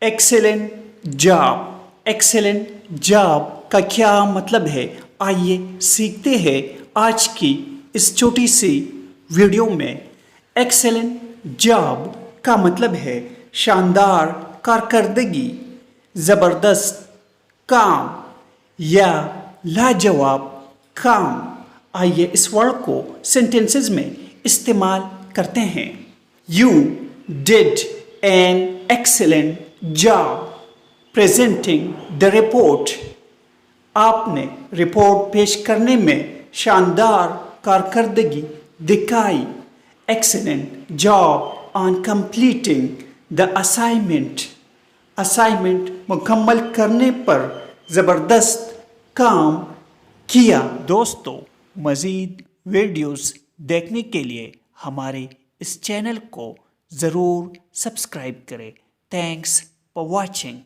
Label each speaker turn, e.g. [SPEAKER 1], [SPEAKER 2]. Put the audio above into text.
[SPEAKER 1] Excellent job. Excellent job का क्या मतलब है, आइए सीखते हैं आज की इस छोटी सी वीडियो में। एक्सेलेंट जॉब का मतलब है शानदार कारकर्दगी, ज़बरदस्त काम या लाजवाब काम। आइए इस वर्ड को सेंटेंसेस में इस्तेमाल करते हैं। You did an excellent job presenting the report. आपने रिपोर्ट पेश करने में शानदार कारकर्दगी दिखाई। Excellent job on completing the assignment. Assignment मुकम्मल करने पर ज़बरदस्त काम किया। दोस्तों, मज़ीद वीडियोस देखने के लिए हमारे इस चैनल को ज़रूर सब्सक्राइब करें। Thanks for watching.